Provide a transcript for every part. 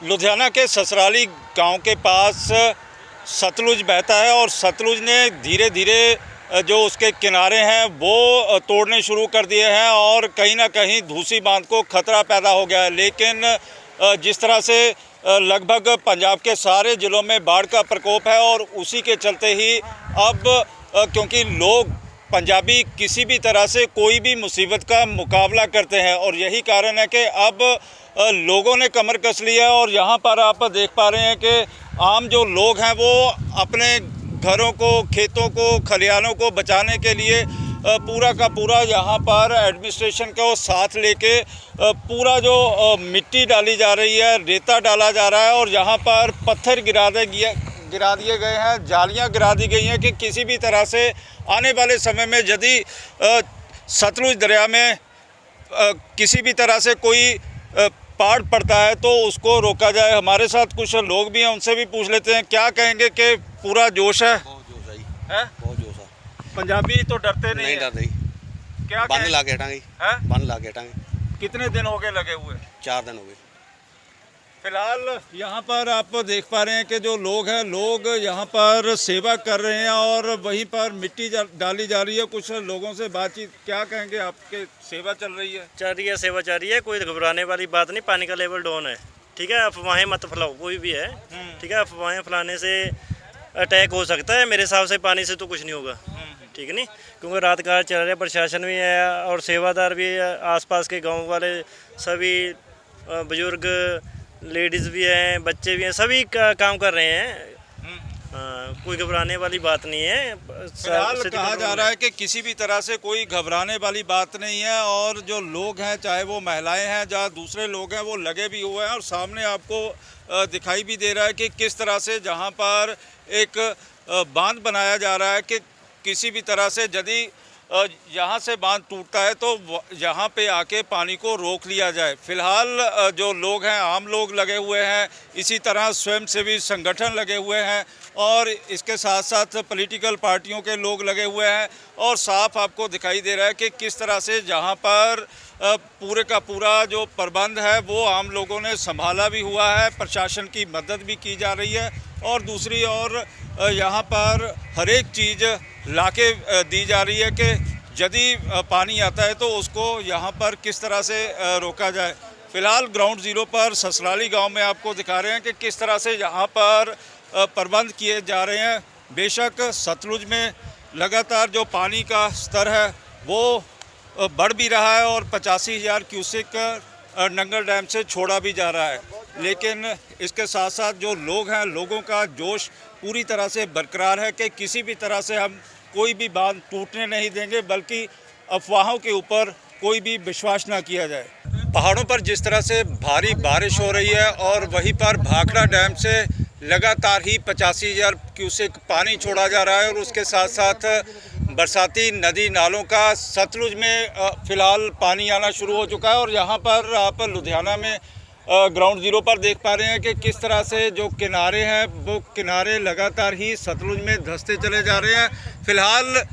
लुधियाना के ससराली गांव के पास सतलुज बहता है और सतलुज ने धीरे धीरे जो उसके किनारे हैं वो तोड़ने शुरू कर दिए हैं और कहीं ना कहीं धूसी बांध को खतरा पैदा हो गया है। लेकिन जिस तरह से लगभग पंजाब के सारे ज़िलों में बाढ़ का प्रकोप है और उसी के चलते ही अब क्योंकि लोग पंजाबी किसी भी तरह से कोई भी मुसीबत का मुकाबला करते हैं और यही कारण है कि अब लोगों ने कमर कस ली है। और यहाँ पर आप देख पा रहे हैं कि आम जो लोग हैं वो अपने घरों को, खेतों को, खलिहानों को बचाने के लिए पूरा का पूरा यहाँ पर एडमिनिस्ट्रेशन को साथ लेके पूरा जो मिट्टी डाली जा रही है, रेता डाला जा रहा है और यहाँ पर पत्थर गिरा दिए गए हैं, जालियाँ गिरा दी गई हैं कि किसी भी तरह से आने वाले समय में यदि सतलुज दरिया में किसी भी तरह से कोई पाड़ पड़ता है तो उसको रोका जाए। हमारे साथ कुछ लोग भी हैं, उनसे भी पूछ लेते हैं क्या कहेंगे कि पूरा जोश है। बहुत जोश है, बहुत जोश है। पंजाबी तो डरते नहीं डरते। क्या बंद ला के हटाएंगे, बंद ला के हटाएंगे। कितने दिन हो गए लगे हुए? 4 दिन हो गए। फिलहाल यहाँ पर आप देख पा रहे हैं कि जो लोग हैं, लोग यहाँ पर सेवा कर रहे हैं और वहीं पर मिट्टी डाली जा रही है। कुछ लोगों से बातचीत, क्या कहेंगे, आपके सेवा चल रही है? चल रही है, सेवा चल रही है, कोई घबराने वाली बात नहीं। पानी का लेवल डाउन है, ठीक है। अफवाहें मत फैलाओ, कोई भी है, ठीक है। अफवाहें फैलाने से अटैक हो सकता है, मेरे हिसाब से पानी से तो कुछ नहीं होगा, ठीक है नहीं, क्योंकि रात काल चल रहा है, प्रशासन भी है और सेवादार भी है, आसपास के गांव वाले सभी बुजुर्ग, लेडीज़ भी हैं, बच्चे भी हैं, सभी काम कर रहे हैं। कोई घबराने वाली बात नहीं है। फिलहाल कहा जा रहा है कि किसी भी तरह से कोई घबराने वाली बात नहीं है और जो लोग हैं, चाहे वो महिलाएं हैं, जहाँ दूसरे लोग हैं, वो लगे भी हुए हैं और सामने आपको दिखाई भी दे रहा है कि किस तरह से जहाँ पर एक बांध बनाया जा रहा है कि किसी भी तरह से यदि यहाँ से बांध टूटता है तो यहाँ पे आके पानी को रोक लिया जाए। फिलहाल जो लोग हैं, आम लोग लगे हुए हैं, इसी तरह स्वयंसेवी संगठन लगे हुए हैं और इसके साथ साथ पॉलिटिकल पार्टियों के लोग लगे हुए हैं और साफ आपको दिखाई दे रहा है कि किस तरह से जहाँ पर पूरे का पूरा जो प्रबंध है वो आम लोगों ने संभाला भी हुआ है, प्रशासन की मदद भी की जा रही है और दूसरी ओर यहाँ पर हर एक चीज़ लाके दी जा रही है कि यदि पानी आता है तो उसको यहाँ पर किस तरह से रोका जाए। फिलहाल ग्राउंड ज़ीरो पर ससराली गांव में आपको दिखा रहे हैं कि किस तरह से यहाँ पर प्रबंध किए जा रहे हैं। बेशक सतलुज में लगातार जो पानी का स्तर है वो बढ़ भी रहा है और 85,000 क्यूसेक नंगल डैम से छोड़ा भी जा रहा है, लेकिन इसके साथ साथ जो लोग हैं, लोगों का जोश पूरी तरह से बरकरार है कि किसी भी तरह से हम कोई भी बांध टूटने नहीं देंगे, बल्कि अफवाहों के ऊपर कोई भी विश्वास ना किया जाए। पहाड़ों पर जिस तरह से भारी बारिश हो रही है और वहीं पर भाखड़ा डैम से लगातार ही 85,000 क्यूसेक पानी छोड़ा जा रहा है और उसके साथ साथ बरसाती नदी नालों का सतलुज में फ़िलहाल पानी आना शुरू हो चुका है। और यहाँ पर आप लुधियाना में ग्राउंड ज़ीरो पर देख पा रहे हैं कि किस तरह से जो किनारे हैं वो किनारे लगातार ही सतलुज में धंसते चले जा रहे हैं। फ़िलहाल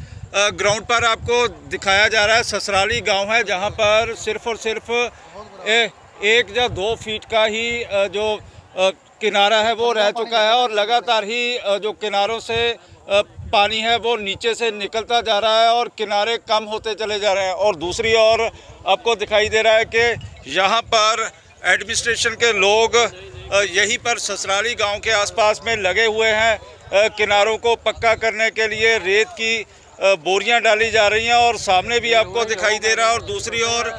ग्राउंड पर आपको दिखाया जा रहा है ससराली गांव है, जहां पर सिर्फ और सिर्फ 1 या 2 फीट का ही जो किनारा है वो रह चुका है और लगातार ही जो किनारों से पानी है वो नीचे से निकलता जा रहा है और किनारे कम होते चले जा रहे हैं। और दूसरी ओर आपको दिखाई दे रहा है कि यहाँ पर एडमिनिस्ट्रेशन के लोग यहीं पर ससराली गांव के आसपास में लगे हुए हैं। किनारों को पक्का करने के लिए रेत की बोरियां डाली जा रही हैं और सामने भी आपको दिखाई दे रहा है और दूसरी ओर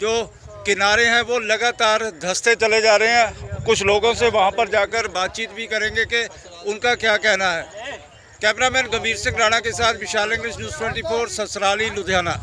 जो किनारे हैं वो लगातार धंसते चले जा रहे हैं। कुछ लोगों से वहां पर जाकर बातचीत भी करेंगे कि उनका क्या कहना है। कैमरामैन गंभीर सिंह राणा के साथ विशाल इंग्लिश न्यूज़ 24 ससराली लुधियाना।